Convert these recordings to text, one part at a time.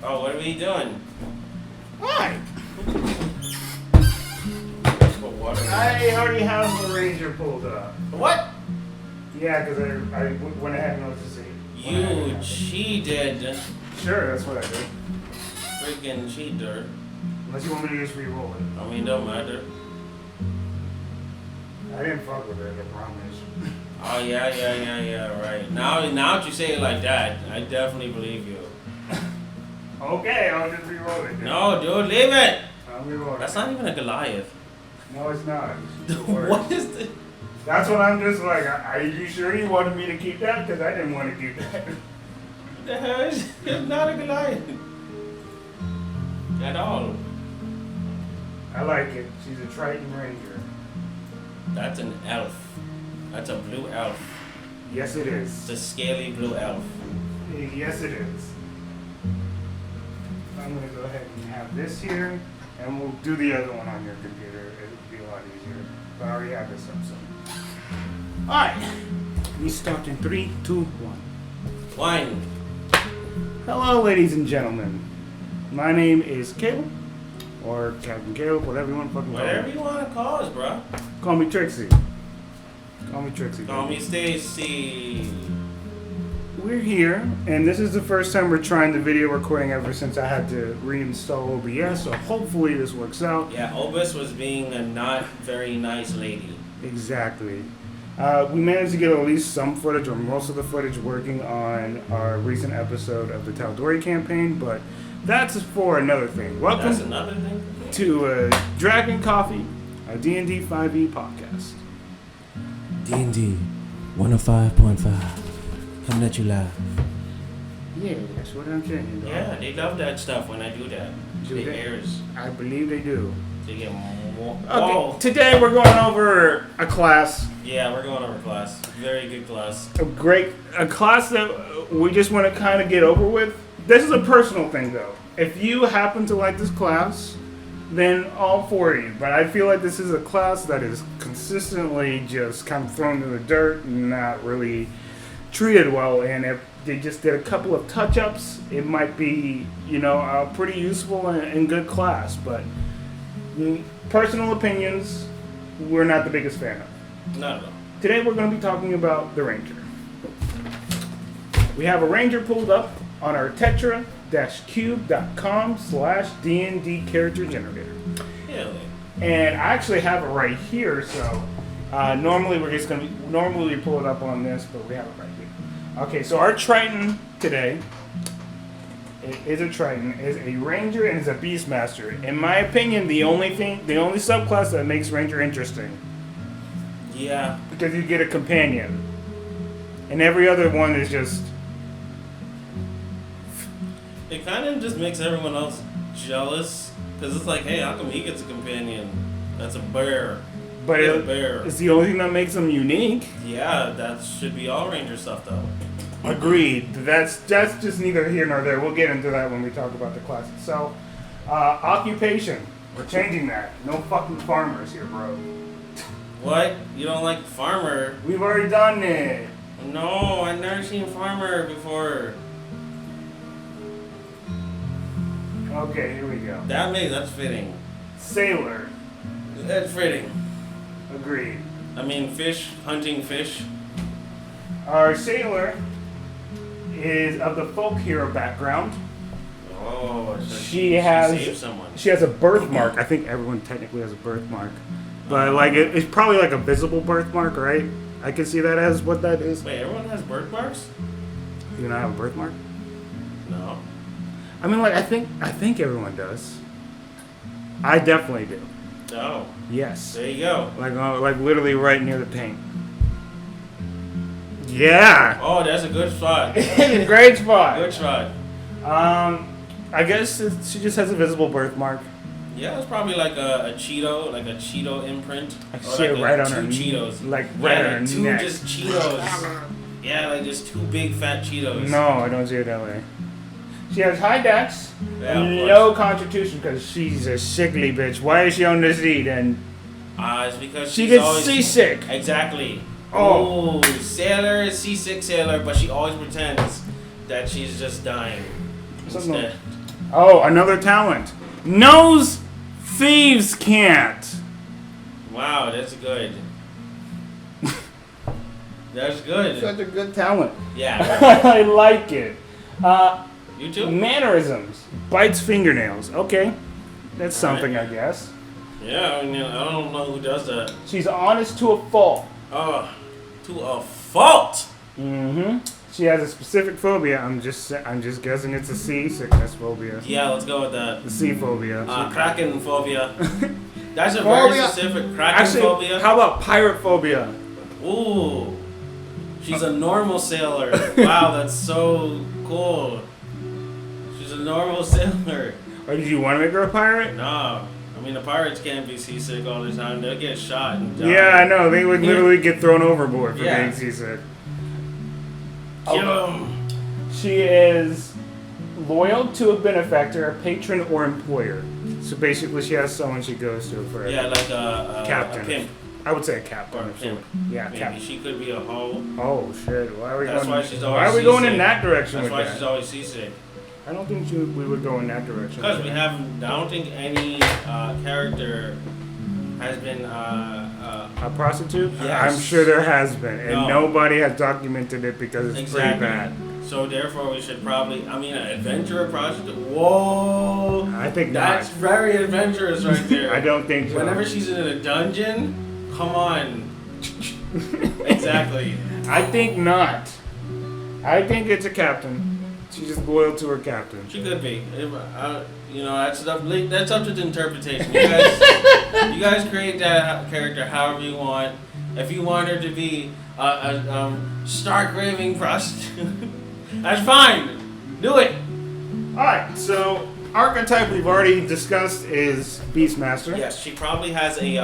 Oh, what are we doing? Why? What water? I already have the Ranger pulled up. What? Yeah, because I went ahead and noticed it. You cheated. Sure, that's what I did. Freaking cheater. Unless you want me to just re-roll it. I mean, don't matter. I didn't fuck with it, I promise. Oh, yeah, right. Now that you say it like that, I definitely believe you. Okay, I'll just re-roll it then. No, dude, leave it. I'll re-roll it. That's not even a Goliath. No, it's not. What is this? That's what I'm just like, are you sure you wanted me to keep that? Because I didn't want to keep that. What the hell is it's not a Goliath. At all. I like it. She's a Triton Ranger. That's an elf. That's a blue elf. Yes, it is. It's a scaly blue elf. Yes, it is. I'm going to go ahead and have this here, and we'll do the other one on your computer. It'll be a lot easier. But I already have this up, so. Alright. We start in 3, 2, 1. Wine. Hello, ladies and gentlemen. My name is Caleb, or Captain Caleb, whatever you want to fucking call me. Whatever you want to call us, bro. Call me Trixie. Call me Trixie. Call me Stacy. We're here, and this is the first time we're trying the video recording ever since I had to reinstall OBS, so hopefully this works out. Yeah, Obus was being a not very nice lady. Exactly. We managed to get at least some footage, or most of the footage, working on our recent episode of the Tal'Dorei campaign, but that's for another thing. Welcome That's another thing? to Dragon Coffee, a D&D 5e podcast. D&D 105.5. Coming at you live. Yeah, that's what I'm saying, dog. Yeah, they love that stuff when I do that. Do They they? airs. I believe they do. They get more. Okay, Whoa. today we're going over a class. Yeah, we're going over class. Very good class. A class that we just want to kind of get over with. This is a personal thing, though. If you happen to like this class, then all for you. But I feel like this is a class that is consistently just kind of thrown in the dirt and not really treated well. And if they just did a couple of touch-ups, it might be, a pretty useful and good class. But personal opinions, we're not the biggest fan of. Not at all. Today we're going to be talking about the Ranger. We have a Ranger pulled up on our tetra-cube.com/D&D character generator. Really? And I actually have it right here, so normally we pull it up on this, but we have it right here. Okay, so our Triton today is a Ranger and is a Beastmaster. In my opinion, the only subclass that makes Ranger interesting. Yeah. Because you get a companion. And every other one is just... It kind of just makes everyone else jealous. Because it's like, hey, how come he gets a companion? That's a bear. But Get a bear. it's the only thing that makes them unique. Yeah, that should be all Ranger stuff, though. Agreed. That's just neither here nor there. We'll get into that when we talk about the class itself. Occupation. We're changing that. No fucking farmers here, bro. What? You don't like farmer? We've already done it. No, I've never seen farmer before. Okay, here we go. That's fitting. Sailor. That's fitting. Agreed. I mean, hunting fish. Our sailor is of the folk hero background. Oh, so She saved someone. She has a birthmark. I think everyone technically has a birthmark. But it's probably like a visible birthmark, right? I can see that as what that is. Wait, everyone has birthmarks? You not have a birthmark? No. I mean, I think everyone does. I definitely do. Oh. Yes. There you go. Like literally right near the paint. Yeah. Oh, that's a good spot. Great spot. Good shot. I guess she just has a visible birthmark. Yeah, it's probably like a Cheeto imprint. I see it right on her Cheetos. Like right on her two neck. just Cheetos. Yeah, like just two big fat Cheetos. No, I don't see it that way. She has high dex, Yeah, of course. low constitution because she's a sickly bitch. Why is she on this seat? And It's because she she's gets always seasick. Exactly. Oh. Sailor is seasick sailor, but she always pretends that she's just dying. Something Instead. Oh, another talent. Knows thieves can't. Wow, that's good. That's good. Such a good talent. Yeah. I like it. You too? Mannerisms. Bites fingernails. Okay. That's something, I guess. Yeah, I mean, I don't know who does that. She's honest to a fault. To a fault. Mm-hmm. She has a specific phobia. I'm just guessing it's a seasickness phobia. Yeah, let's go with that. The sea phobia. Kraken phobia. That's a Phobia. very specific Kraken Actually, phobia. how about pirate phobia? Ooh. She's a normal sailor. Wow, that's so cool. She's a normal sailor. Or did you want to make her a pirate? No. I mean, the pirates can't be seasick all the time. They'll get shot and die. Yeah, I know. They would literally get thrown overboard for Yeah. being seasick. Kill 'em. She is loyal to a benefactor, a patron, or employer. So basically, she has someone she goes to for Yeah, like a captain. A pimp. I would say a captain. Or a pimp. Yeah, Maybe captain. she could be a hoe. Oh shit! Why are we That's going? why she's Why always are we going in seasick. that direction That's with why that? she's always seasick. I don't think we would go in that direction. Because I don't think any character has been a prostitute? Yes. I'm sure there has been, and No. nobody has documented it because it's pretty bad. So therefore, we should probably. I mean, an adventurer prostitute. Whoa! I think That's not. very adventurous right there. I don't think so. Whenever she's in a dungeon, come on. Exactly. I think not. I think it's a captain. She's just loyal to her captain. She could be. That's up to the interpretation. You guys create that character however you want. If you want her to be a stark raving prostitute, that's fine. Do it. Alright, so archetype we've already discussed is Beastmaster. Yes, she probably has a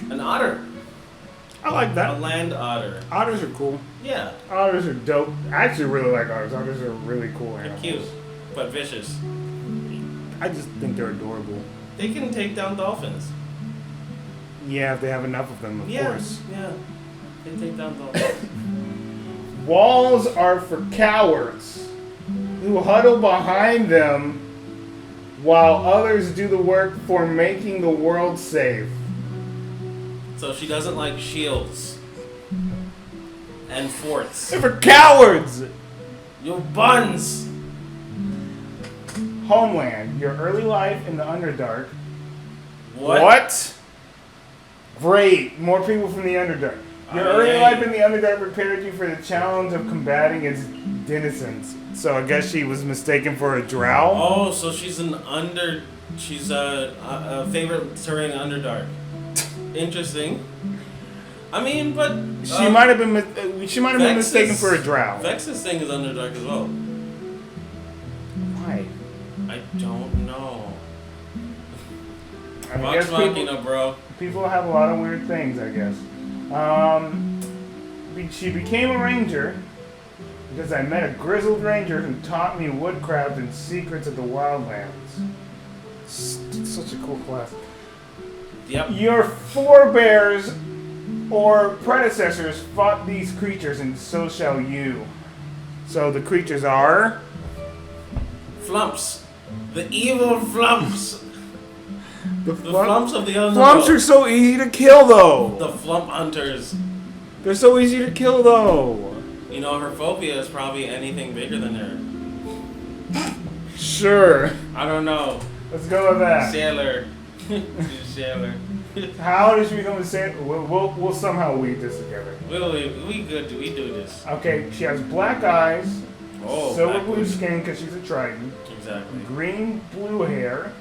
an otter, I like a that. land otter. Otters are cool. Yeah, Otters are dope. I actually really like otters. Otters are really cool they're animals. cute, but vicious. I just think they're adorable. They can take down dolphins. Yeah, if they have enough of them, of course. Yeah, they take down dolphins. Walls are for cowards who huddle behind them while others do the work for making the world safe. So she doesn't like shields and forts. They're for cowards! Your buns. Homeland, your early life in the Underdark. What? Great, more people from the Underdark. Your early life in the Underdark prepared you for the challenge of combating its denizens. So I guess she was mistaken for a drow? Oh, so she's she's a favorite terrain Underdark. Interesting. I mean, but She might have been mistaken for a drow. Vex's thing is Underdark as well. Why? I don't know. I Vox guess Machina, bro. people have a lot of weird things, I guess. She became a ranger because I met a grizzled ranger who taught me woodcraft and secrets of the wildlands. Such a cool class. Yep. Your forebears or predecessors fought these creatures, and so shall you. So the creatures are Flumps. The evil Flumps. the The Flumps of the Underworld. Flumps are so easy to kill, though. The Flump Hunters. They're so easy to kill, though. You know, her phobia is probably anything bigger than her. Sure. I don't know. Let's go with that. Sailor. She's a sailor. How did she become a sailor? We'll somehow weave this together. We do this. Okay, she has black eyes, Oh, silver blue backwards. skin because she's a Triton, Exactly. green blue hair,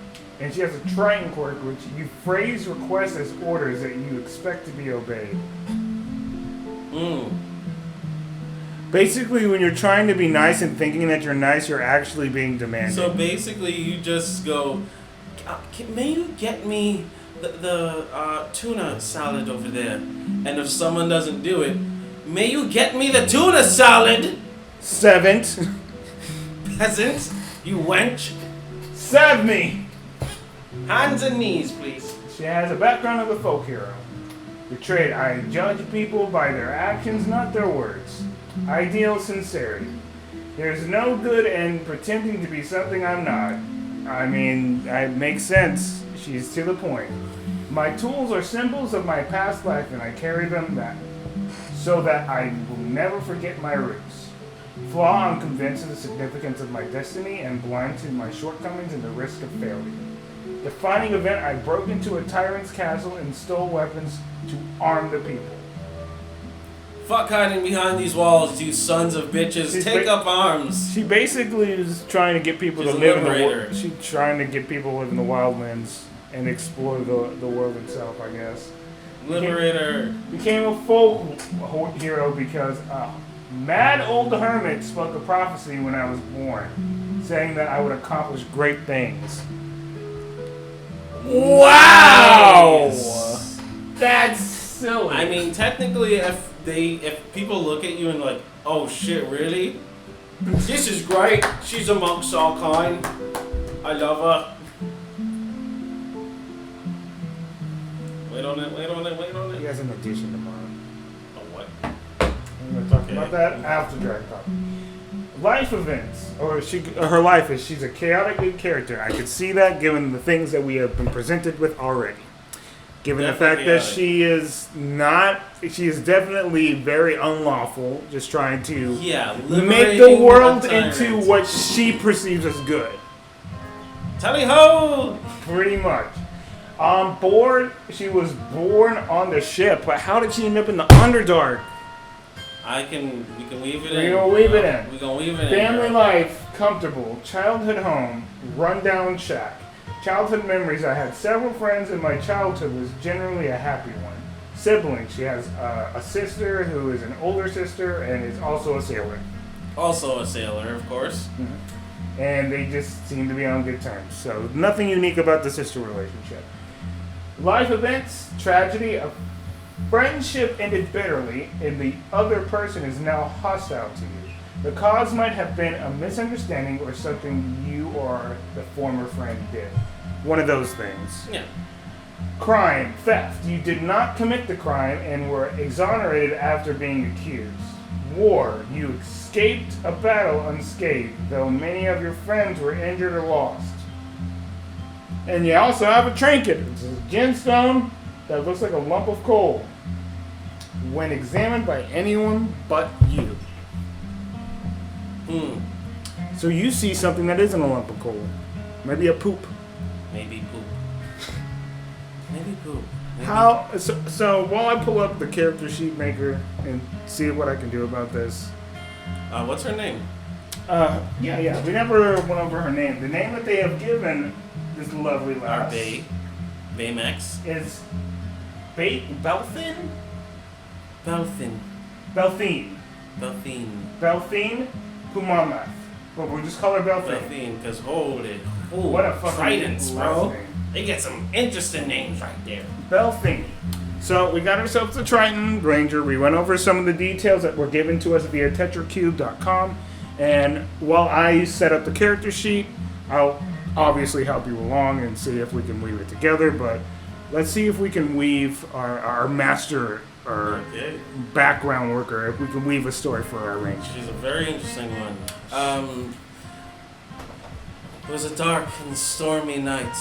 and she has a Triton quirk which you phrase requests as orders that you expect to be obeyed. Basically, when you're trying to be nice and thinking that you're nice, you're actually being demanding. So basically, you just go, may you get me the tuna salad over there? And if someone doesn't do it, may you get me the tuna salad? Seventh. Peasant, you wench. Serve me! Hands and knees, please. She has a background of a folk hero. The trait, I judge people by their actions, not their words. Ideal sincerity. There's no good in pretending to be something I'm not. I mean, it makes sense. She's to the point. My tools are symbols of my past life, and I carry them back so that I will never forget my roots. Flaw, I'm convinced of the significance of my destiny and blind to my shortcomings and the risk of failure. Defining event, I broke into a tyrant's castle and stole weapons to arm the people. Fuck hiding behind these walls, you sons of bitches. Take up arms. She basically is trying to get people She's to a live in liberator. the She's trying to get people to live in the wildlands and explore the world itself, I guess. Liberator. Became a folk hero because a mad old hermit spoke a prophecy when I was born, saying that I would accomplish great things. Wow! Nice. That's silly. I mean, technically, if people look at you and like, oh shit, really? This is great. She's amongst all kind. I love her. Wait on it. He has an audition tomorrow. Oh, what? I'm going to talk about that after Drag Talk. Life events, or her life is she's a chaotic good character. I could see that given the things that we have been presented with already. Given the fact that she is definitely very unlawful, just trying to make the world into what she perceives as good. Tally ho! Pretty much. On board, she was born on the ship, but how did she end up in the Underdark? We can weave it in. We're gonna weave it in. We're gonna weave it in. Family life, comfortable. Childhood home, rundown shack. Childhood memories, I had several friends and my childhood was generally a happy one. Siblings, she has a sister who is an older sister and is also a sailor. Also a sailor, of course. Mm-hmm. And they just seem to be on good terms. So nothing unique about the sister relationship. Life events, tragedy, a friendship ended bitterly and the other person is now hostile to you. The cause might have been a misunderstanding or something you or the former friend did. One of those things. Yeah. Crime, theft. You did not commit the crime and were exonerated after being accused. War. You escaped a battle unscathed, though many of your friends were injured or lost. And you also have a trinket. It's a gemstone that looks like a lump of coal when examined by anyone but you. So you see something that isn't a lump of coal. Maybe a poop. Maybe poop. Maybe poop. Maybe. How? So while I pull up the character sheet maker and see what I can do about this. What's her name? Yeah. We never went over her name. The name that they have given this lovely lass Baymax. is Belthine? Belthine Kumamath. But we'll just call her Belthine. Belthine, because holy. What a fucking tridents, bro. name. They get some interesting names right there. Belthine. So we got ourselves a Triton Ranger. We went over some of the details that were given to us via tetracube.com. And while I set up the character sheet, I'll obviously help you along and see if we can weave it together. But let's see if we can weave our master or background worker, if we can weave a story for our Ranger. She's a very interesting one. It was a dark and stormy night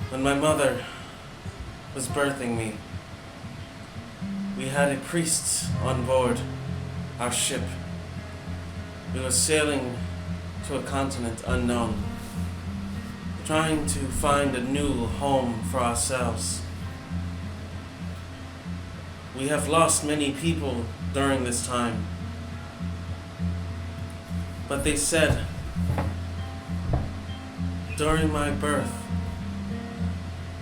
when my mother was birthing me. We had a priest on board our ship. We were sailing to a continent unknown, trying to find a new home for ourselves. We have lost many people during this time, but they said during my birth,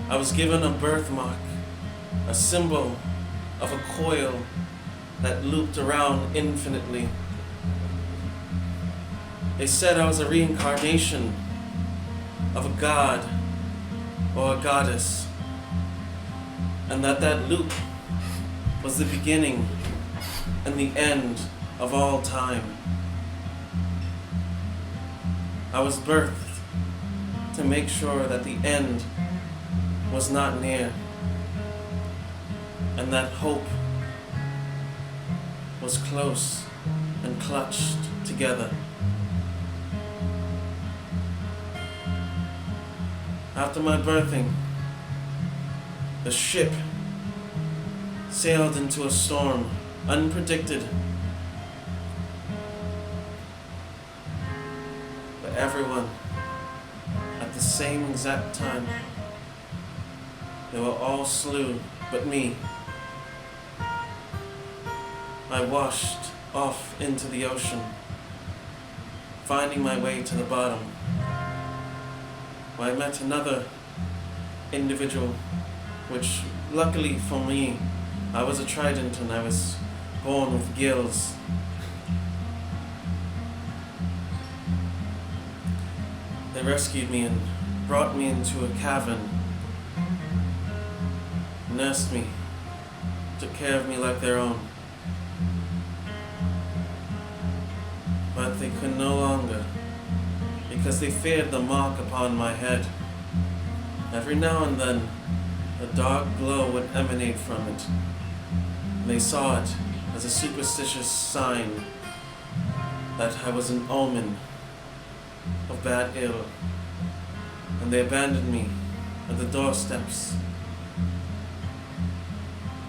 I was given a birthmark, a symbol of a coil that looped around infinitely. They said I was a reincarnation of a god or a goddess, and that loop was the beginning and the end of all time. I was birthed to make sure that the end was not near, and that hope was close and clutched together. After my birthing, the ship sailed into a storm, unpredicted. But everyone, at the same exact time, they were all slew, but me. I washed off into the ocean, finding my way to the bottom, where I met another individual, which luckily for me, I was a trident and I was born with gills. They rescued me and brought me into a cavern, nursed me, took care of me like their own. But they could no longer, because they feared the mark upon my head. Every now and then, a dark glow would emanate from it. They saw it as a superstitious sign that I was an omen of bad ill, and they abandoned me at the doorsteps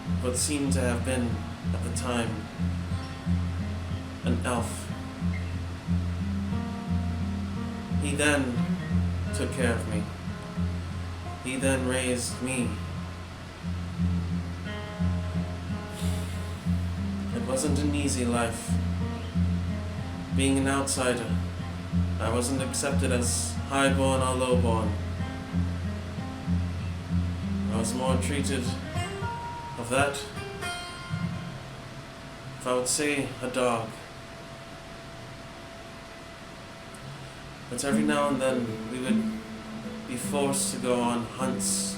of what seemed to have been, at the time, an elf. He then took care of me. He then raised me. It wasn't an easy life. Being an outsider, I wasn't accepted as highborn or lowborn. I was more treated of that, if I would say, a dog. But every now and then we would be forced to go on hunts,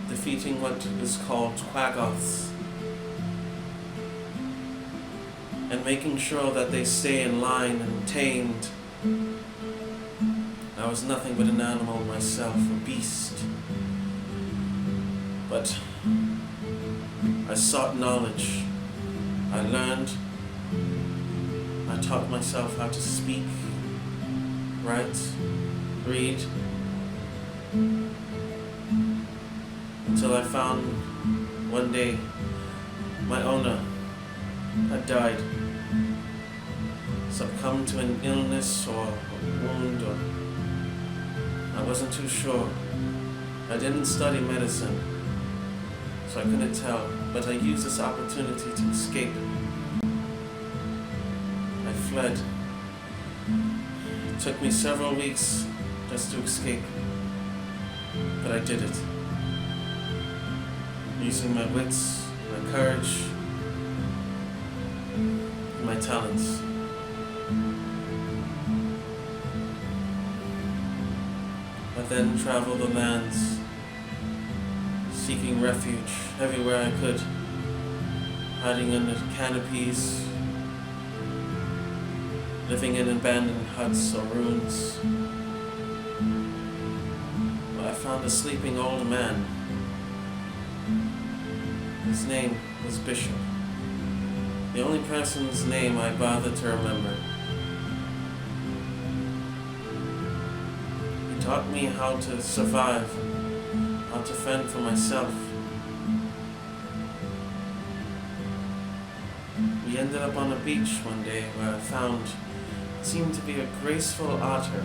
defeating what is called quaggoths, and making sure that they stay in line and tamed. I was nothing but an animal myself, a beast. But I sought knowledge. I learned. I taught myself how to speak, write, read, until I found one day my owner had died, succumbed to an illness or a wound, or I wasn't too sure. I didn't study medicine, so I couldn't tell, but I used this opportunity to escape. I fled. It took me several weeks just to escape, but I did it. Using my wits, my courage, and my talents. I then traveled the lands, seeking refuge everywhere I could, hiding under canopies, living in abandoned huts or ruins. I found a sleeping old man. His name was Bishop, the only person's name I bothered to remember. He taught me how to survive, how to fend for myself. We ended up on a beach one day where I found what seemed to be a graceful otter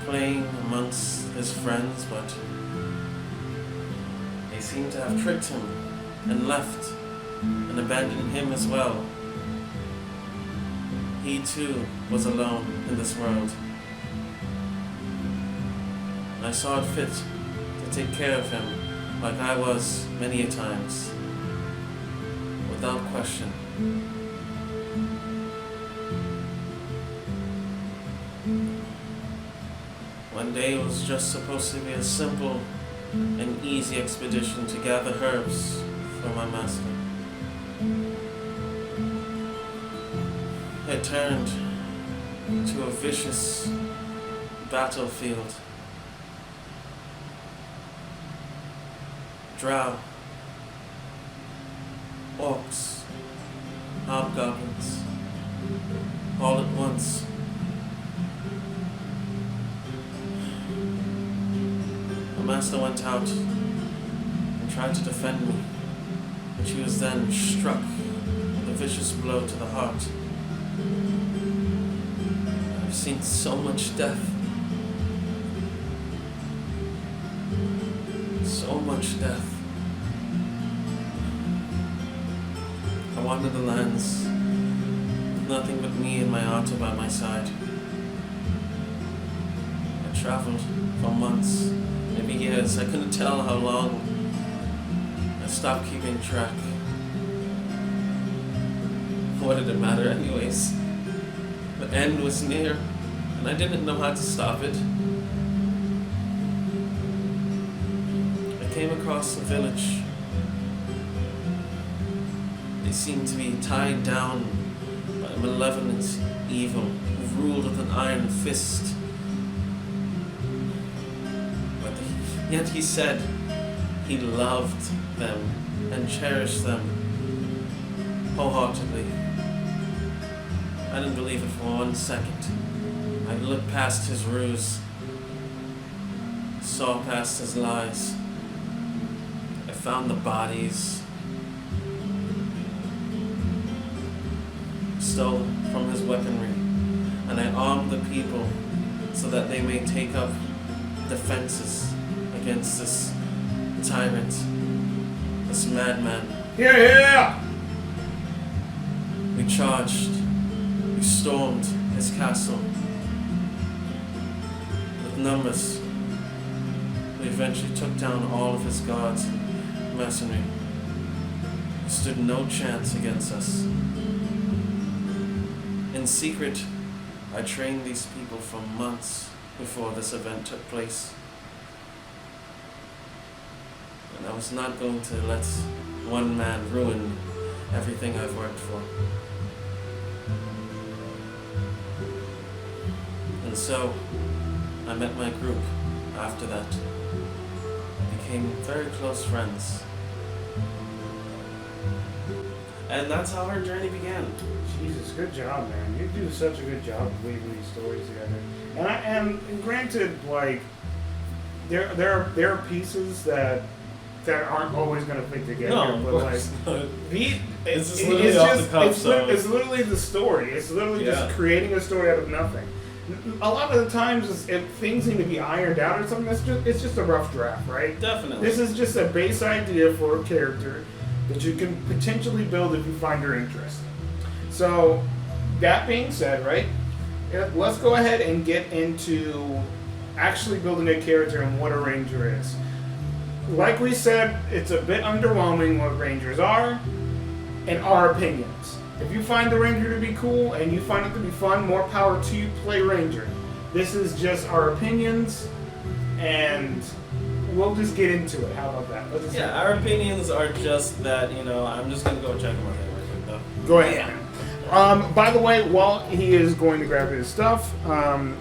playing amongst his friends, but they seemed to have tricked him and left and abandoned him as well. He too was alone in this world. I saw it fit to take care of him like I was many a times, without question. One day it was just supposed to be a simple and easy expedition to gather herbs for my master. It turned into a vicious battlefield. Drow, orcs, hobgoblins, all at once. The master went out and tried to defend me, but she was then struck with a vicious blow to the heart. I've seen so much death. So much death. I wandered the lands, with nothing but me and my otter by my side. I traveled for months, maybe years. I couldn't tell how long. I stopped keeping track. What did it matter anyways? The end was near, and I didn't know how to stop it. I came across a village. They seemed to be tied down by a malevolent evil who ruled with an iron fist. But yet he said he loved them and cherished them wholeheartedly. I didn't believe it for 1 second. I looked past his ruse, saw past his lies. I found the bodies, stole from his weaponry, and I armed the people so that they may take up defenses against this tyrant, this madman. Yeah! We charged, we stormed his castle. With numbers, we eventually took down all of his guards and mercenary. He stood no chance against us. In secret, I trained these people for months before this event took place. And I was not going to let one man ruin everything I've worked for. And so, I met my group after that. We became very close friends. And that's how our journey began. Jesus, good job, man. You do such a good job of weaving these stories together. And granted, like, there are pieces that aren't always going to fit together. No, but like, it's literally off the cuff. It's literally the story. It's literally just creating a story out of nothing. A lot of the times, if things need to be ironed out or something, it's just a rough draft, right? Definitely. This is just a base idea for a character that you can potentially build if you find her interesting. So, that being said, right, let's go ahead and get into actually building a character and what a ranger is. Like we said, it's a bit underwhelming what rangers are and our opinions. If you find the ranger to be cool and you find it to be fun, more power to you, play ranger. This is just our opinions, and we'll just get into it. How about that? Our opinions are just that, I'm just going to go check them out real quick, though. Go ahead. By the way, while he is going to grab his stuff, I'm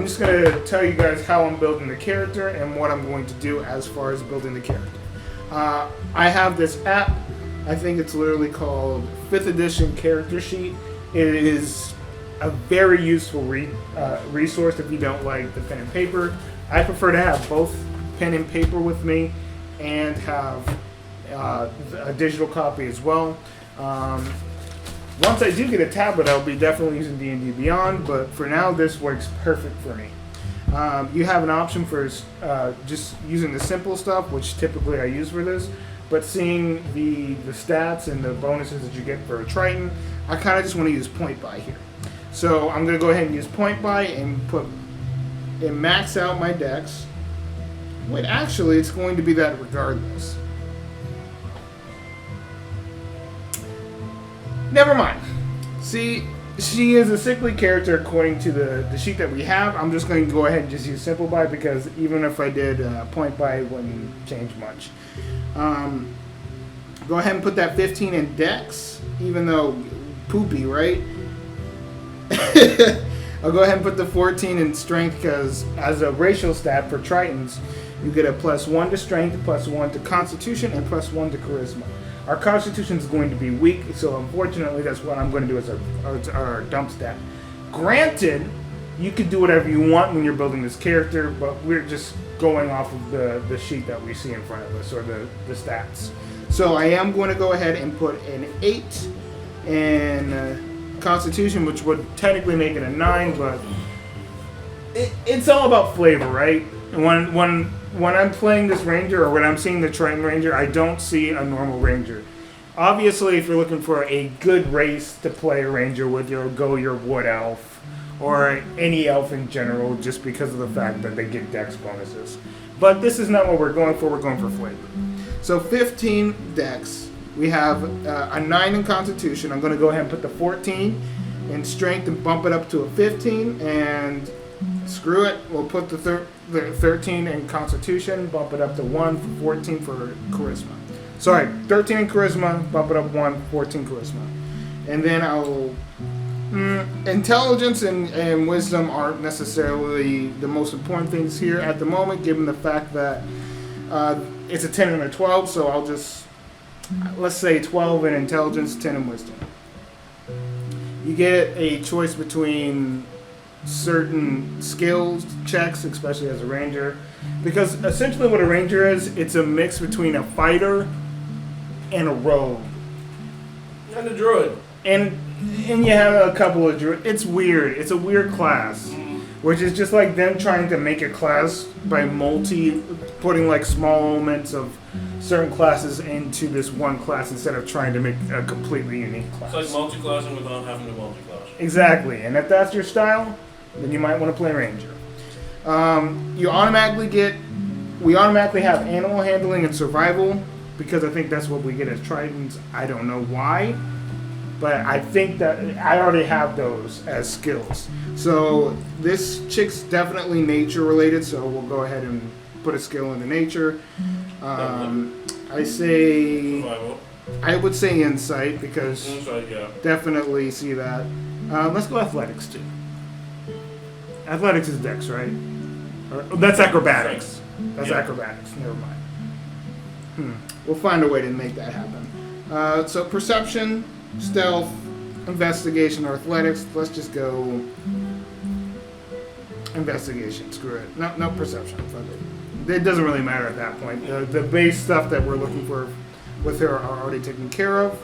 just going to tell you guys how I'm building the character and what I'm going to do as far as building the character. I have this app. I think it's literally called 5th Edition Character Sheet. It is a very useful resource if you don't like the pen and paper. I prefer to have both pen and paper with me and have a digital copy as well. Once I do get a tablet, I'll be definitely using D&D Beyond, but for now, this works perfect for me. You have an option for just using the simple stuff, which typically I use for this, but seeing the stats and the bonuses that you get for a Triton, I kind of just want to use point buy here. So I'm going to go ahead and use point buy and max out my dex. Wait, actually, it's going to be that regardless. Never mind. See, she is a sickly character according to the sheet that we have. I'm just going to go ahead and just use simple buy because even if I did point buy, it wouldn't change much. Go ahead and put that 15 in dex, even though poopy, right? I'll go ahead and put the 14 in strength because as a racial stat for Tritons, you get a +1 to strength, +1 to constitution, and +1 to charisma. Our constitution is going to be weak, so unfortunately that's what I'm going to do as our dump stat. Granted, you can do whatever you want when you're building this character, but we're just going off of the sheet that we see in front of us, or the stats. So I am going to go ahead and put an 8 in constitution, which would technically make it a 9, but it's all about flavor, right? When I'm playing this ranger, or when I'm seeing the train ranger, I don't see a normal ranger. Obviously, if you're looking for a good race to play a ranger with, you'll go your wood elf, or any elf in general, just because of the fact that they get dex bonuses. But this is not what we're going for. We're going for flavor. So 15 dex. We have a 9 in constitution. I'm going to go ahead and put the 14 in strength and bump it up to a 15. And screw it. We'll put the 13 in constitution, bump it up to 1 for 14 for charisma. Sorry, 13 in charisma, bump it up 1, 14 charisma. And then I'll... intelligence and wisdom aren't necessarily the most important things here at the moment, given the fact that it's a 10 and a 12, so I'll just, let's say 12 in intelligence, 10 in wisdom. You get a choice between certain skills checks, especially as a ranger, because essentially what a ranger is, it's a mix between a fighter and a rogue. And a druid. And you have a couple of druids. It's weird. It's a weird class, which is just like them trying to make a class by putting like small elements of certain classes into this one class instead of trying to make a completely unique class. It's like multi-classing without having to multi-class. Exactly. And if that's your style, then you might want to play ranger. We automatically have animal handling and survival, because I think that's what we get as tritons. I don't know why, but I think that I already have those as skills. So this chick's definitely nature related, so we'll go ahead and put a skill into nature. I say... Survival. I would say insight, because definitely see that. Let's go athletics too. Athletics is dex, right? That's acrobatics. That's acrobatics. Never mind. We'll find a way to make that happen. So perception, stealth, investigation, or athletics. Let's just go investigation. Screw it. No perception. Fuck it. It doesn't really matter at that point. The base stuff that we're looking for with her are already taken care of.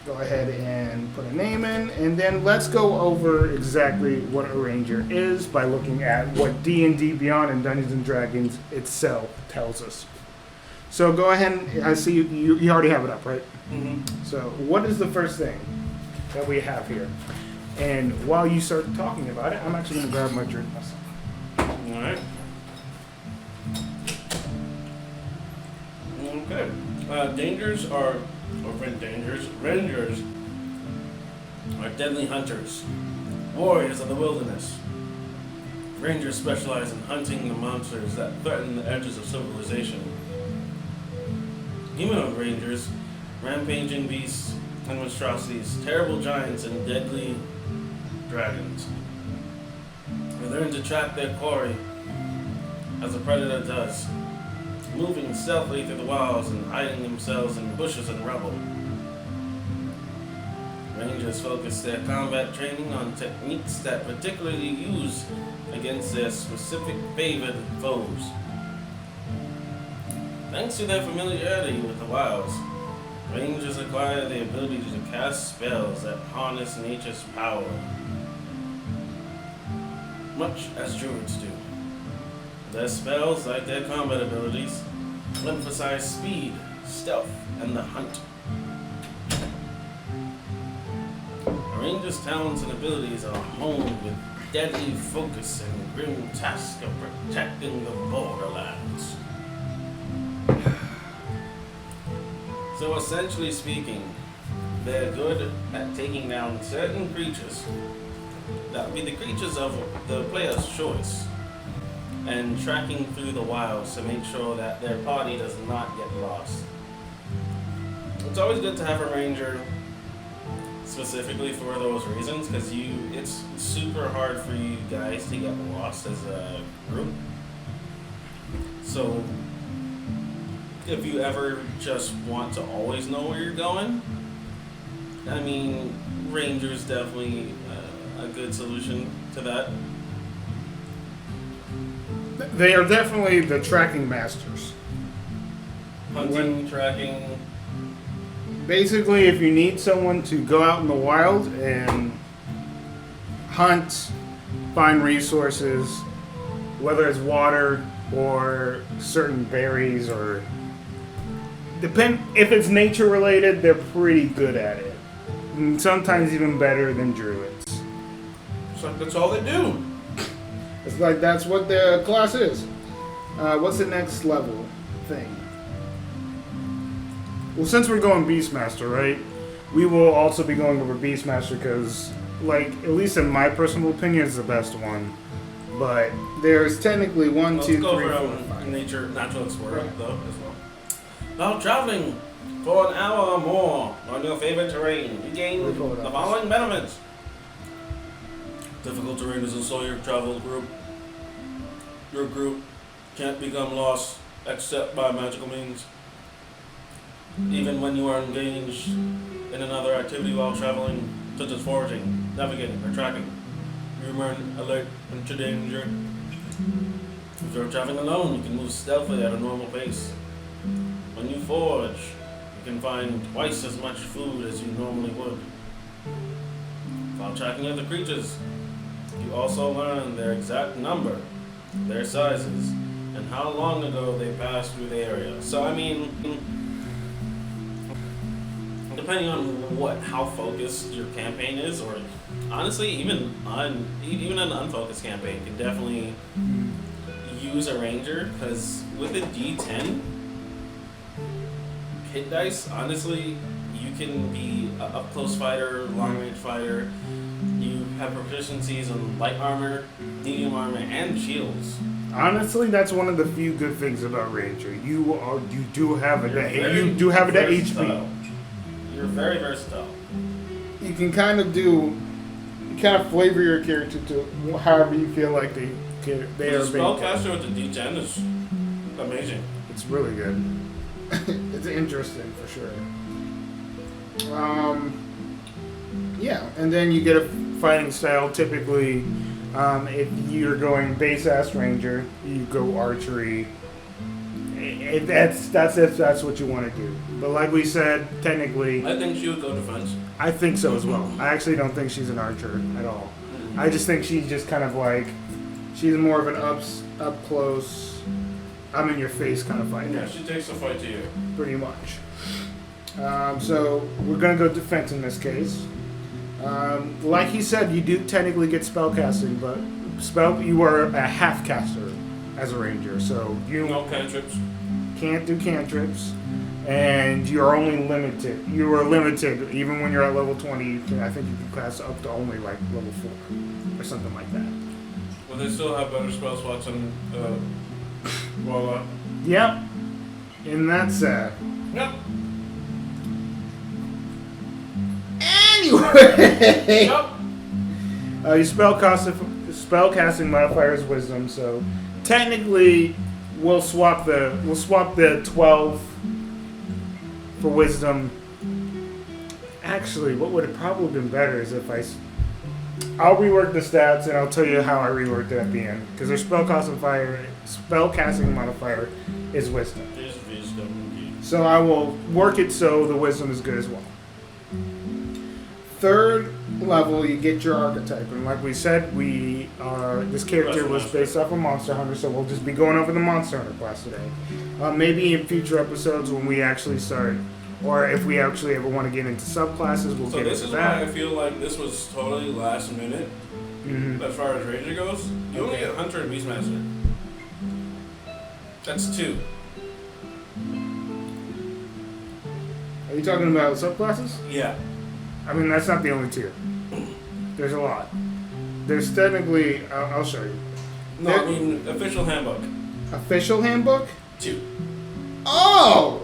Go ahead and put a name in, and then let's go over exactly what a ranger is by looking at what D&D Beyond and Dungeons and Dragons itself tells us. So go ahead and I see you already have it up, right? Mm-hmm. So what is the first thing that we have here? And while you start talking about it, I'm actually going to grab my drink myself. All right. Okay. Rangers are deadly hunters, warriors of the wilderness. Rangers specialize in hunting the monsters that threaten the edges of civilization. Humanoid rangers, rampaging beasts and monstrosities, terrible giants and deadly dragons. They learn to track their quarry as a predator does, moving stealthily through the wilds and hiding themselves in bushes and rubble. Rangers focus their combat training on techniques that particularly use against their specific favored foes. Thanks to their familiarity with the wilds, Rangers acquire the ability to cast spells that harness nature's power, much as druids do. Their spells, like their combat abilities, emphasize speed, stealth, and the hunt. A ranger's talents and abilities are honed with deadly focus and grim task of protecting the borderlands. So essentially speaking, they're good at taking down certain creatures that would be the creatures of the player's choice, and tracking through the wilds to make sure that their party does not get lost. It's always good to have a ranger specifically for those reasons, because it's super hard for you guys to get lost as a group. So if you ever just want to always know where you're going, I mean, Ranger's definitely a good solution to that. They are definitely the tracking masters. Hunting, tracking. Basically, if you need someone to go out in the wild and hunt, find resources, whether it's water or certain berries or if it's nature related, they're pretty good at it. And sometimes even better than druids. So that's all they do. It's like that's what the class is. What's the next level thing? Well, since we're going Beastmaster, right? We will also be going over Beastmaster because, like, at least in my personal opinion, it's the best one. But there's technically one, Let's two, go three, for four, five. natural explorer Right. though as well. Now traveling for an hour or more on your favorite terrain, you gain We'll pull it the up. following benefits. Difficult terrain is a slow your travel group. Your group can't become lost except by magical means. Even when you are engaged in another activity while traveling, such as foraging, navigating, or tracking, you remain alert and to danger. If you're traveling alone, you can move stealthily at a normal pace. When you forage, you can find twice as much food as you normally would. While tracking other creatures, you also learn their exact number, their sizes, and how long ago they passed through the area. So I mean, depending on how focused your campaign is, or honestly, even an unfocused campaign can definitely use a ranger, because with a D10 hit dice, honestly, you can be a up close fighter, long range fighter. You have proficiencies in light armor, medium armor, and shields. Honestly, that's one of the few good things about Ranger. You do have a You're you do have a versatile. HP. You're very versatile. You can kind of flavor your character to however you feel like they The are being. spellcaster with the D10 is amazing. It's really good. It's interesting for sure. Yeah, and then you get a fighting style. Typically, if you're going base ass ranger, you go archery. That's if that's what you want to do. But like we said, technically, I think she would go defense. I think so as well. I actually don't think she's an archer at all. I just think she's just kind of like she's more of an up close, I'm in your face kind of fighter. Yeah, she takes the fight to you. Pretty much. So we're gonna go defense in this case. Like he said, you do technically get spell casting, but you are a half caster as a ranger, so you No cantrips. can't do cantrips, and you're only limited. You are limited even when you're at level 20. I think you can class up to only like level 4 or something like that. Well, they still have better spell slots than Warlock. Yep, and that's sad. Yep. Anyway, Yep. your spell casting modifier is wisdom, so technically we'll swap the 12 for wisdom. Actually, what would have probably been better is if I'll rework the stats and I'll tell you how I reworked it at the end, because their spell casting modifier is wisdom. There's wisdom indeed. So I will work it so the wisdom is good as well. Third level, you get your archetype, and like we said, this character was based off of Monster Hunter, so we'll just be going over the Monster Hunter class today. Maybe in future episodes when we actually start, or if we actually ever want to get into subclasses, we'll So get this into is that. why I feel like this was totally last minute as far as Ranger goes. You only get Hunter and Beastmaster. That's 2. Are you talking about subclasses? Yeah. I mean, that's not the only tier. There's a lot. There's technically, I'll show you. No, I mean official handbook. Official handbook? 2. Oh!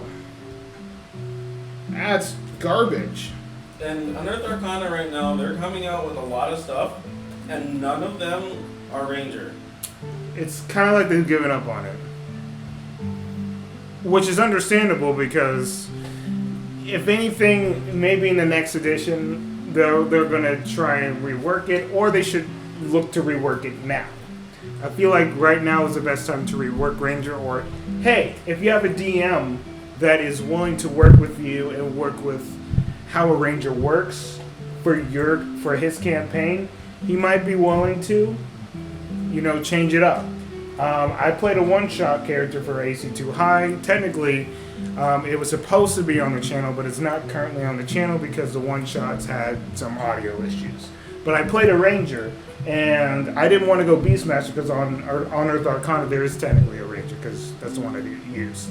That's garbage. And Unearthed Arcana right now, they're coming out with a lot of stuff, and none of them are Ranger. It's kind of like they've given up on it. which is understandable because if anything, maybe in the next edition they're gonna try and rework it, or they should look to rework it now. I feel like right now is the best time to rework Ranger, or hey, if you have a DM that is willing to work with you and work with how a Ranger works for his campaign, he might be willing to, change it up. I played a one-shot character for AC2 High. Technically, it was supposed to be on the channel, but it's not currently on the channel because the one-shots had some audio issues. But I played a Ranger, and I didn't want to go Beastmaster because on Earth Arcana there is technically a Ranger because that's the one I used.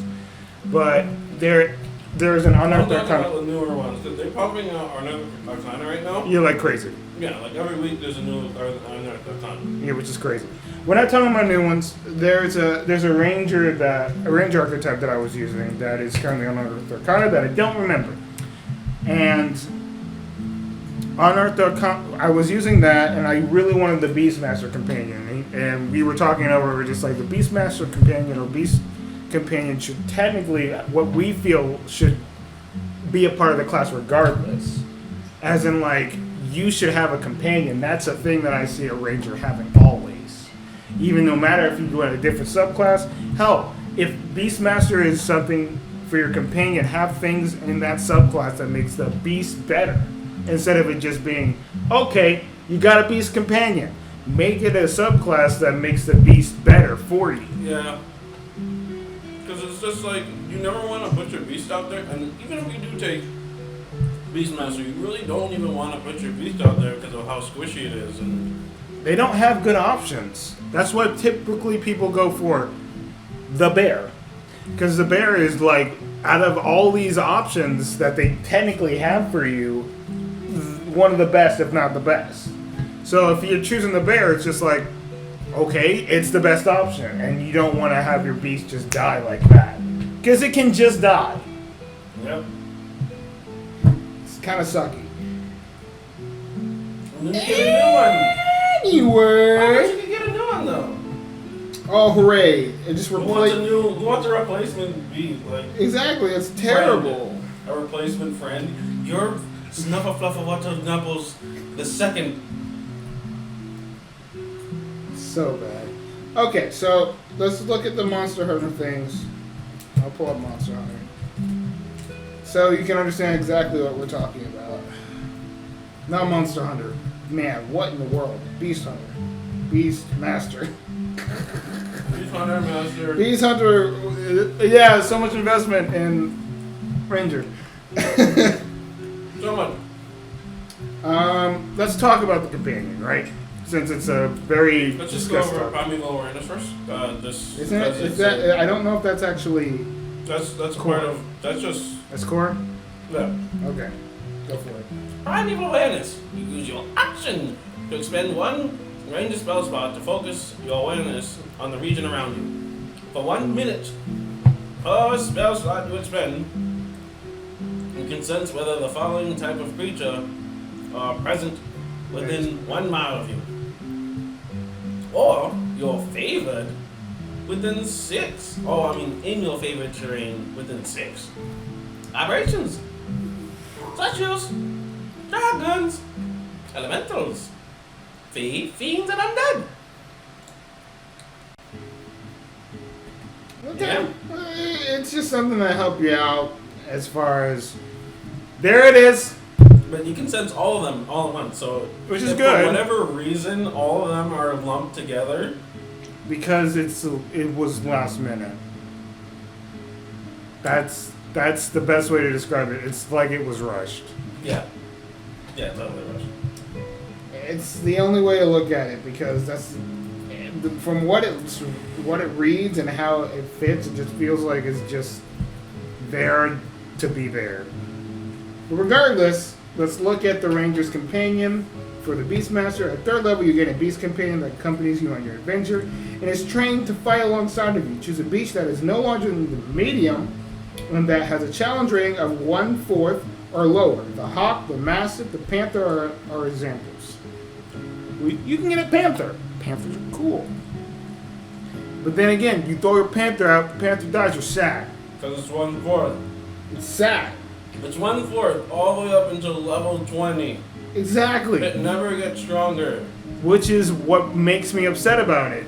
But there's an on Earth Arcana. I'm talking about the newer ones because they're popping out on Earth Arcana right now. You're like crazy. Yeah, like every week there's a new on Earth Arcana. Yeah, which is crazy. We're not talking about new ones. There's a Ranger archetype that I was using that is currently on Earth Arcana that I don't remember. And on Earth Arcana, I was using that, and I really wanted the Beastmaster companion. And we were talking over just like the Beastmaster companion or Beast companion should technically, what we feel should be a part of the class regardless. As in, like, you should have a companion. That's a thing that I see a Ranger having always. Even no matter if you go in a different subclass. Hell, if Beastmaster is something for your companion, have things in that subclass that makes the Beast better. Instead of it just being, okay, you got a Beast companion. Make it a subclass that makes the Beast better for you. Yeah. Because it's just like, you never want to put your Beast out there. And even if you do take Beastmaster, you really don't even want to put your Beast out there because of how squishy it is. And they don't have good options. That's what typically people go for. The bear. Because the bear is like, out of all these options that they technically have for you, one of the best, if not the best. So if you're choosing the bear, it's just like, okay, it's the best option. And you don't want to have your beast just die like that. Because it can just die. Yep. It's kind of sucky. And then you get a new one. Anyway. I wish you could get a new one though. Oh, hooray. It just Who wants a replacement beast? Like, exactly, it's terrible. A replacement friend. Your Snuffleupagus the second. So bad. Okay, so let's look at the Monster Hunter things. I'll pull up Monster Hunter. So you can understand exactly what we're talking about. Not Monster Hunter. Man, what in the world? Beast Hunter. Beast Master. Beast Hunter Master. Beast Hunter, yeah, so much investment in Ranger. So much. Let's talk about the companion, right? Since it's a very Let's just go over primeval awareness first. Isn't it? Is that? I don't know if that's actually. That's core. part of. That's just. That's core. Yeah. Okay, go for it. Primeval awareness. You use your action to expend one range spell slot to focus your awareness on the region around you. For 1 minute per spell slot you expend, you can sense whether the following type of creature are present within 1 mile of you, or your favored within 6. In your favorite terrain within 6. Aberrations such as dragons, elementals, fiends, and undead. Okay. Yeah. It's just something to help you out as far as. There it is. But you can sense all of them all at once, so Which is if good. For whatever reason, all of them are lumped together. Because it was last minute. That's the best way to describe it. It's like it was rushed. Yeah. Yeah, totally rushed. It's the only way to look at it because that's from what it reads and how it fits. It just feels like it's just there to be there. But regardless, let's look at the Ranger's Companion for the Beastmaster. At 3rd level, you get a Beast Companion that accompanies you on your adventure and is trained to fight alongside of you. Choose a beast that is no larger than the medium and that has a challenge rating of 1/4 or lower. The Hawk, the Mastiff, the Panther are examples. You can get a Panther. Panthers are cool. But then again, you throw your Panther out, the Panther dies, you're sad. Because it's 1/4. It's sad. It's 1/4 all the way up until level 20. Exactly. It never gets stronger. Which is what makes me upset about it.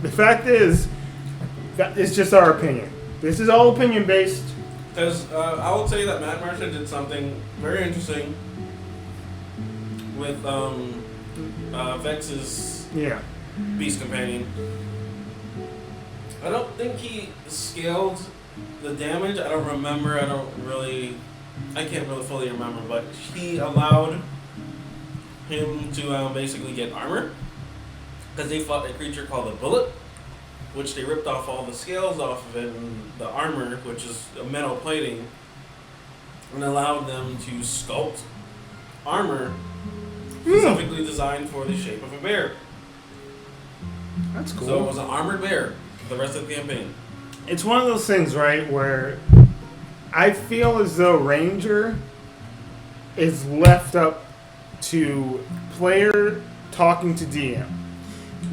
The fact is, that it's just our opinion. This is all opinion based. Because I would say that Matt Marcia did something very interesting with Vex's Beast Companion. I don't think he scaled the damage. I don't remember. I can't really fully remember, but he allowed him to basically get armor because they fought a creature called a bullet, which they ripped off all the scales off of it and the armor, which is a metal plating, and allowed them to sculpt armor specifically designed for the shape of a bear. That's cool. So it was an armored bear for the rest of the campaign. It's one of those things, right, where I feel as though Ranger is left up to player talking to DM.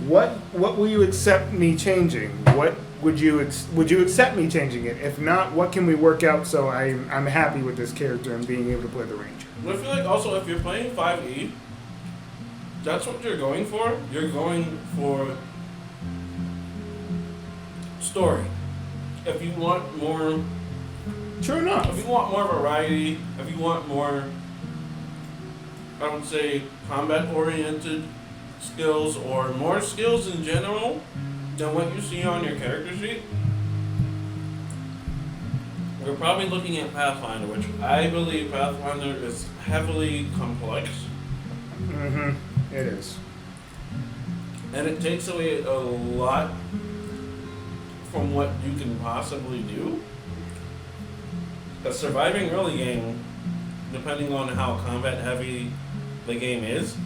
What will you accept me changing? What would you accept me changing it? If not, what can we work out so I'm happy with this character and being able to play the Ranger? I feel like also if you're playing 5e, that's what you're going for. You're going for story. If you want more, True enough. if you want more variety, if you want more, I would say combat-oriented skills or more skills in general than what you see on your character sheet, we're probably looking at Pathfinder, which I believe Pathfinder is heavily complex. Mm-hmm. It is. And it takes away a lot from what you can possibly do. A surviving early game, depending on how combat heavy the game is,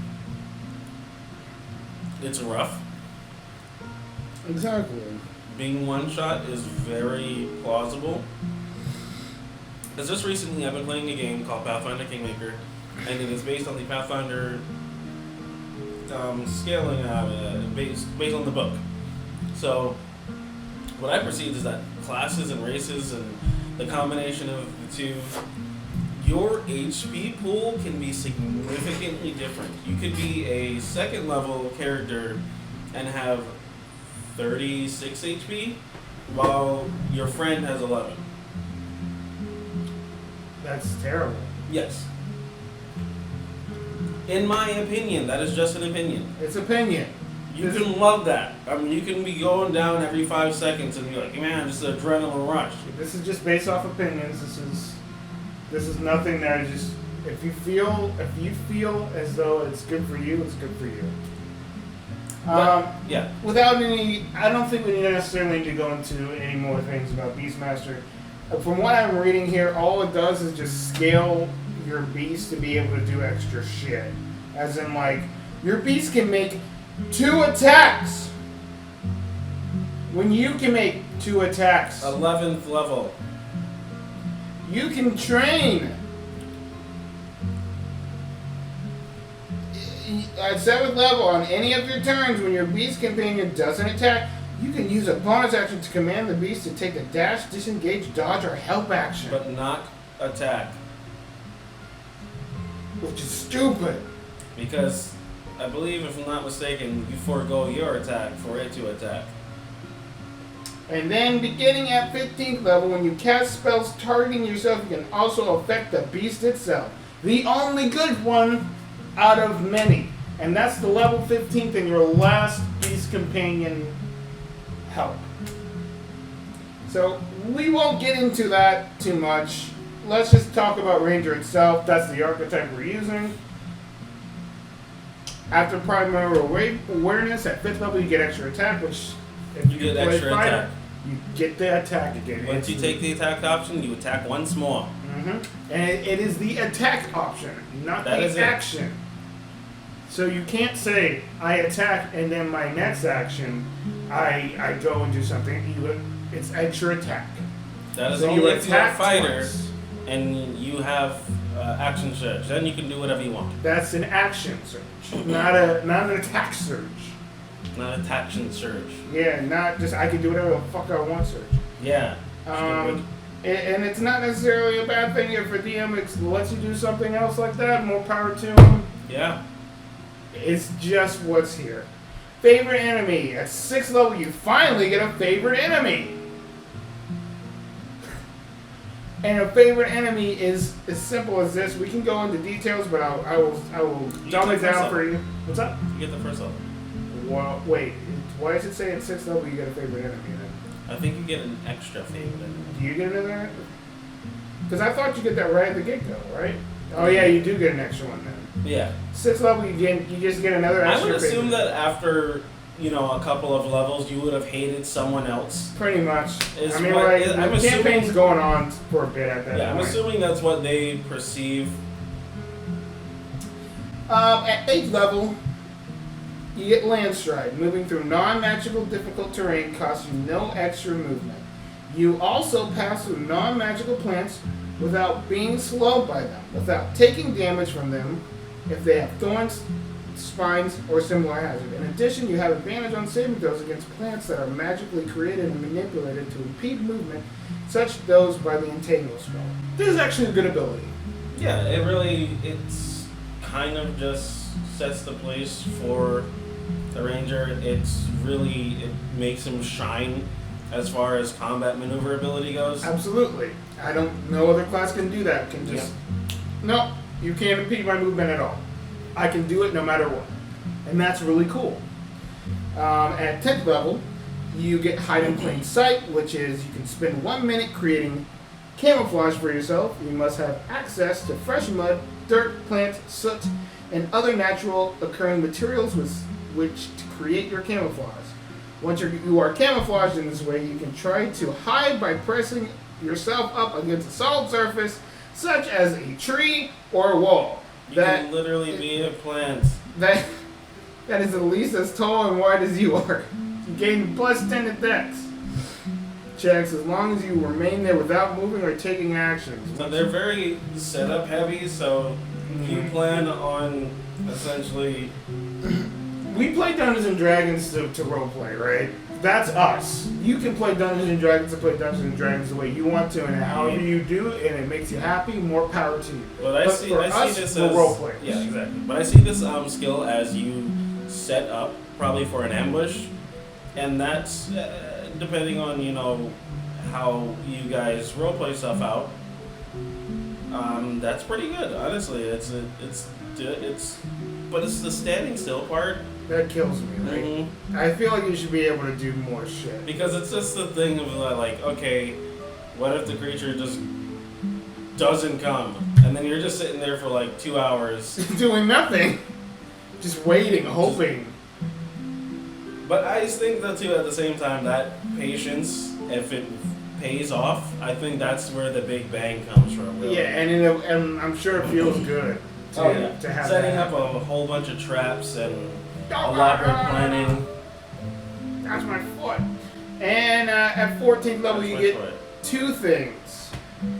it's rough. Exactly. Being one shot is very plausible. Because just recently I've been playing a game called Pathfinder Kingmaker, and it is based on the Pathfinder scaling based on the book. So what I perceive is that classes and races and the combination of the two, your HP pool can be significantly different. You could be a second level character and have 36 HP while your friend has 11. That's terrible. Yes. In my opinion, that is just an opinion. It's opinion. You can love that. I mean, you can be going down every 5 seconds and be like, man, just an adrenaline rush. This is just based off opinions. This is nothing that is just. If you feel as though it's good for you, it's good for you. Yeah. Without any, I don't think we necessarily need to go into any more things about Beastmaster. From what I'm reading here, all it does is just scale your beast to be able to do extra shit. As in, like, your beast can make 2 attacks. When you can make 2 attacks, 11th level. you can train. At 7th level, on any of your turns, when your beast companion doesn't attack, you can use a bonus action to command the beast to take a dash, disengage, dodge, or help action. But not attack. Which is stupid. Because I believe, if I'm not mistaken, you forego your attack for it to attack. And then, beginning at 15th level, when you cast spells targeting yourself, you can also affect the beast itself. The only good one out of many. And that's the level 15th and your last beast companion help. So, we won't get into that too much. Let's just talk about Ranger itself. That's the archetype we're using. After primary awareness, at 5th level you get extra attack, which if You get extra attack. you get the attack again. Once you take the attack option, you attack once more. Mm-hmm. And it is the attack option, not That is the it. action. So you can't say, I attack, and then my next action, I go and do something. It's extra attack. That is So only you if you're a attack fighter twice. and you have action surge. Then you can do whatever you want. That's an action surge, not an attack surge. Not action surge. Yeah, not just I can do whatever the fuck I want surge. Yeah. Um, And it's not necessarily a bad thing if a DM lets you do something else like that. More power to him. Yeah. It's just what's here. Favorite enemy. At 6th level, you finally get a favorite enemy. And a favorite enemy is as simple as this. We can go into details, but I will dumb it down for you. What's up? You get the first level. Well, wait. Why does it say at 6th level you get a favorite enemy then? I think you get an extra favorite enemy. Do you get another? Because I thought you get that right at the get-go, right? Oh yeah, you do get an extra one then. Yeah. 6th level, you just get another extra. I would assume favorite. that after a couple of levels, you would have hated someone else. Pretty much. Is I mean, what- like, I'm the campaign's assuming- going on for a bit at that Yeah, I'm point. assuming that's what they perceive. At 8th level, you get Landstride. Moving through non-magical difficult terrain costs you no extra movement. You also pass through non-magical plants without being slowed by them, without taking damage from them if they have thorns, spines, or similar hazard. In addition, you have advantage on saving throws against plants that are magically created and manipulated to impede movement, such those by the Entangle spell. This is actually a good ability. Yeah, it's kind of just sets the place for the ranger. It makes him shine as far as combat maneuverability goes. Absolutely. No other class can do that. Can just, no, you can't impede my movement at all. I can do it no matter what. And that's really cool. At 10th level, you get Hide in Plain Sight, which is you can spend 1 minute creating camouflage for yourself. You must have access to fresh mud, dirt, plants, soot, and other natural occurring materials with which to create your camouflage. Once you are camouflaged in this way, you can try to hide by pressing yourself up against a solid surface, such as a tree or a wall. You can literally be a plant. That is at least as tall and wide as you are. You gain plus 10 to dex checks as long as you remain there without moving or taking actions. So they're very setup heavy, so if you plan on essentially... We play Dungeons and Dragons to roleplay, right? That's us. You can play Dungeons and Dragons to play Dungeons and Dragons the way you want to, and however you do, and it makes you happy, more power to you. But I see this we're as role players. Yeah, exactly. But I see this skill as you set up probably for an ambush, and that's depending on how you guys roleplay stuff out. That's pretty good, honestly. But it's the standing still part. That kills me, right? Mm-hmm. I feel like you should be able to do more shit. Because it's just the thing of like, okay, what if the creature just doesn't come? And then you're just sitting there for like 2 hours. Doing nothing. Just waiting, hoping. But I just think that too, at the same time, that patience, if it pays off, I think that's where the big bang comes from. Really. Yeah, and I'm sure it feels good to have setting that. up a whole bunch of traps and elaborate planning. That's my foot. And at 14th level, you get 2 things.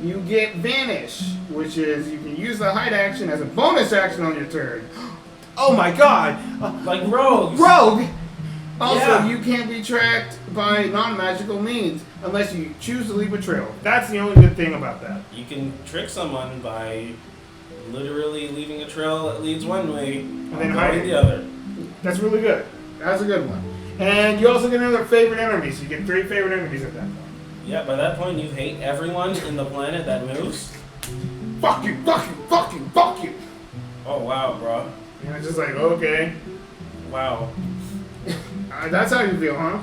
You get Vanish, which is you can use the hide action as a bonus action on your turn. Oh my god! Like rogues! Rogue! Also, Yeah. you can't be tracked by non-magical means unless you choose to leave a trail. That's the only good thing about that. You can trick someone by literally leaving a trail that leads one way and then hiding hiding. the other. That's really good. That's a good one. And you also get another favorite enemy, so you get 3 favorite enemies at that point. Yeah, by that point you hate everyone in the planet that moves. Fuck you, fuck you, fuck you, fuck you! Oh wow, bro. And it's just like, okay. Wow. That's how you feel, huh?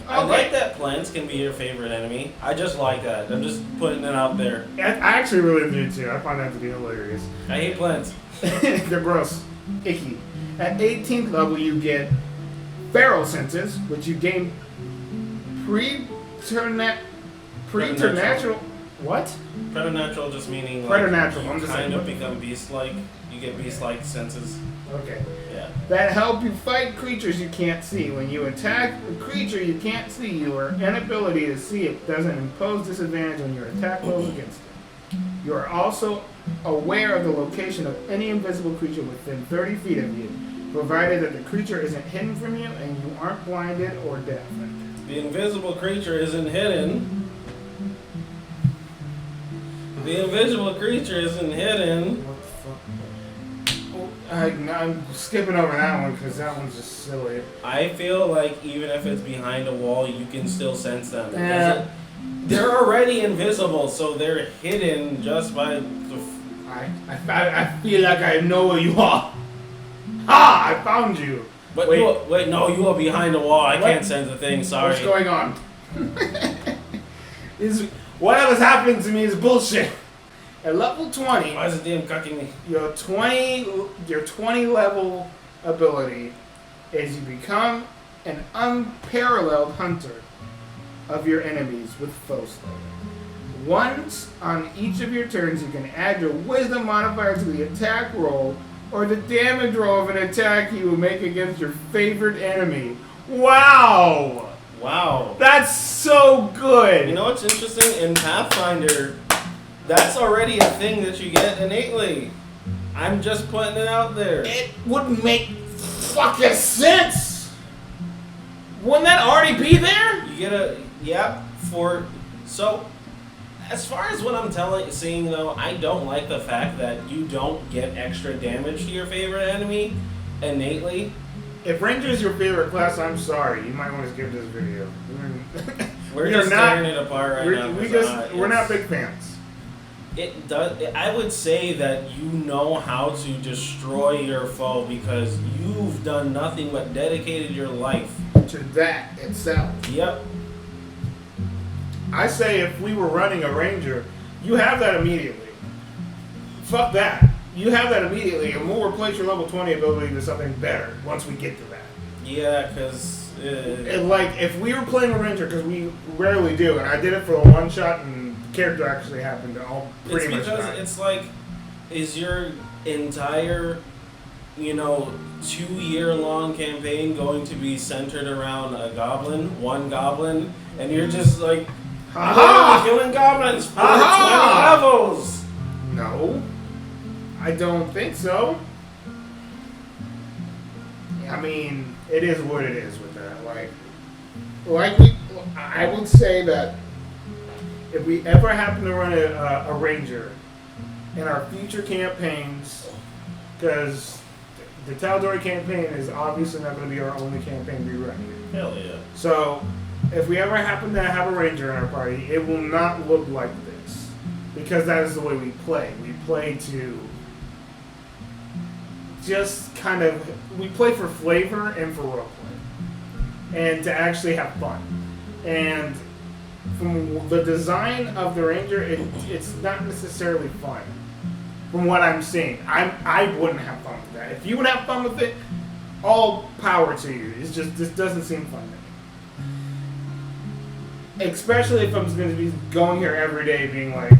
I like that plants can be your favorite enemy. I just like that. I'm just putting it out there. I actually really do too. I find that to be hilarious. I hate plants. They're gross. Icky. At 18th level, you get Feral Senses, which you gain preternatural. What? Preternatural just meaning like Preternatural. you I'm just kind saying. of become beast-like. You get beast-like senses. Okay. Yeah. That help you fight creatures you can't see. When you attack a creature you can't see, your inability to see it doesn't impose disadvantage on your attack rolls against it. You are also aware of the location of any invisible creature within 30 feet of you, provided that the creature isn't hidden from you and you aren't blinded or deafened. The invisible creature isn't hidden. The invisible creature isn't hidden. What the fuck? I'm skipping over that one because that one's just silly. I feel like even if it's behind a wall, you can still sense them. They're already invisible, so they're hidden just by the. I feel like I know where you are. Ha! I found you. But no, you are behind a wall. I can't sense a thing. Sorry. What's going on? Whatever's happening to me is bullshit. At level 20, Why is the DM cucking me? your 20 level ability is you become an unparalleled hunter of your enemies with foe slay. Once on each of your turns, you can add your wisdom modifier to the attack roll or the damage roll of an attack you will make against your favorite enemy. Wow! Wow. That's so good! You know what's interesting? In Pathfinder, that's already a thing that you get innately. I'm just putting it out there. It would make fucking sense! Wouldn't that already be there? You get so as far as what I'm seeing though, I don't like the fact that you don't get extra damage to your favorite enemy innately. If Ranger is your favorite class, I'm sorry. You might want to skip this video. We're just tearing it apart right now. We're not big fans. It does. I would say that you know how to destroy your foe because you've done nothing but dedicated your life to that itself. Yep. I say if we were running a Ranger, you have that immediately. Fuck that. You have that immediately, and we'll replace your level 20 ability with something better once we get to that. Yeah, because... like, if we were playing a Ranger, because we rarely do, and I did it for a one-shot, and the character actually happened to all pretty much die. It's because it's like, is your entire, 2-year-long campaign going to be centered around one goblin, and you're just like, killing goblins for 20 levels? No. I don't think so. I mean, it is what it is with that. I would say that if we ever happen to run a Ranger in our future campaigns, because the Tal'Dorei campaign is obviously not going to be our only campaign we run here. Hell yeah. So, if we ever happen to have a Ranger in our party, it will not look like this. Because that is the way we play. We play to just kind of, we play for flavor and for roleplay. And to actually have fun. And from the design of the Ranger, it's not necessarily fun. From what I'm seeing. I wouldn't have fun with that. If you would have fun with it, all power to you. It's just, this doesn't seem fun to me. Especially if I'm going to be going here every day being like,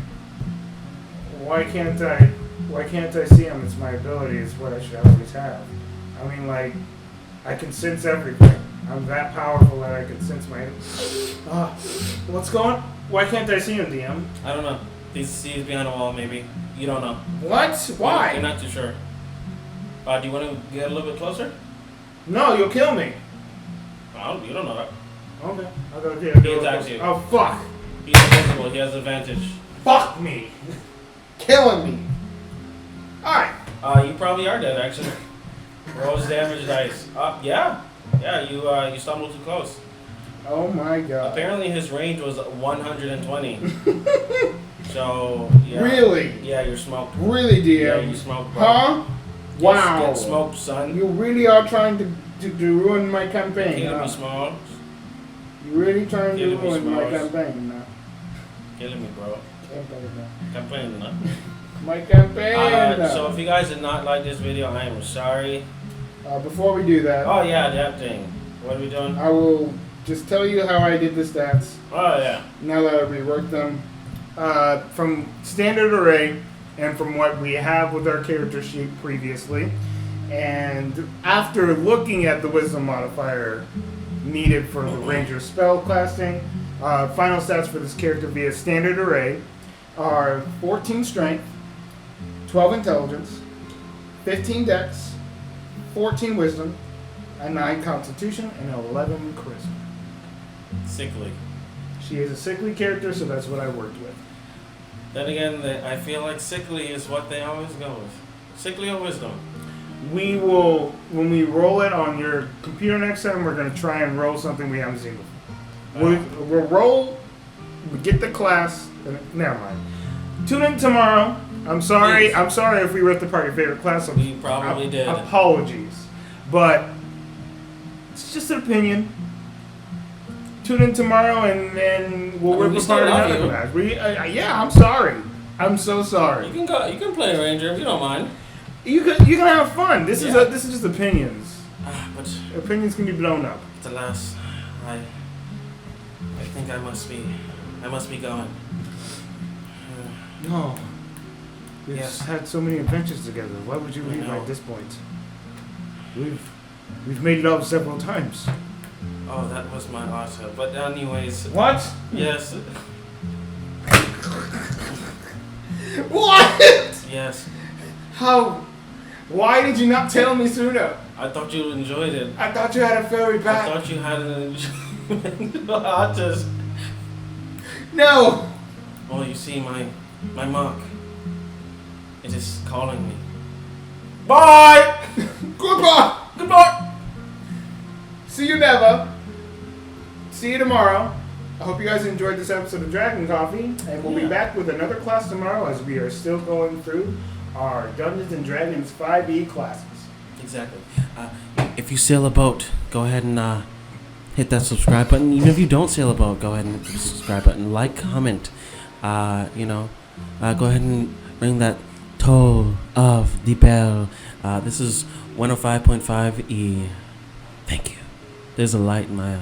why can't I see him? It's my ability. It's what I should always have. I mean, like, I can sense everything. I'm that powerful that I can sense my... what's going on? Why can't I see him, DM? I don't know. He's behind a wall, maybe. You don't know. What? Why? You're not too sure. Do you want to get a little bit closer? No, you'll kill me. You don't know that. Okay. He attacks you. Oh, fuck. He's invisible. He has advantage. Fuck me. Killing me. Alright. You probably are dead, actually. Roll his damage dice. Yeah. Yeah, you stumbled too close. Oh my god. Apparently his range was 120. So, yeah. Really? Yeah, you're smoked. Really, DM? Yeah, you smoked, bro. Huh? Wow. Get smoked, son. You really are trying to ruin my campaign, Killing me, Smalls. You're really trying to ruin my campaign, no? Killing me, bro. Campaign, no? My campaign! So if you guys did not like this video, I am sorry. Before we do that... Oh yeah, that thing. What are we doing? I will just tell you how I did the stats. Oh yeah. Now that I reworked them. From standard array, and from what we have with our character sheet previously. And after looking at the wisdom modifier needed for the Ranger spell casting, final stats for this character via standard array are 14 strength, 12 intelligence, 15 dex, 14 wisdom, a 9 constitution, and 11 charisma. Sickly. She is a sickly character, so that's what I worked with. Then again, I feel like sickly is what they always go with. Sickly or wisdom. We will, when we roll it on your computer next time, we're going to try and roll something we haven't seen before. We'll roll, we get the class, never mind. Tune in tomorrow. I'm sorry. Please. I'm sorry if we ripped apart your favorite class. We probably did. Apologies, but it's just an opinion. Tune in tomorrow, and then we'll rip apart another class. Yeah, I'm sorry. I'm so sorry. You can go. You can play Ranger if you don't mind. You can have fun. This is just opinions. But Opinions can be blown up. alas, I think I must be going. No. We've Yes. had so many adventures together. Why would you I leave know. at this point? We've made love several times. Oh, that was my auto. But anyways, What? yes, What? yes. How? Why did you not tell me sooner? I thought you enjoyed it. I thought you had a fairy I back. thought you had an enjoyment. Artist. No. Well, you see, my mark. It is calling me. Bye. Goodbye. Goodbye. See you never. See you tomorrow. I hope you guys enjoyed this episode of Dragon Coffee, and we'll be back with another class tomorrow as we are still going through our Dungeons and Dragons 5e classes. Exactly. If you sail a boat, go ahead and hit that subscribe button. Even if you don't sail a boat, go ahead and hit the subscribe button. Like, comment. Go ahead and ring that toll of the bell. This is 105.5E. Thank you. There's a light in my eye.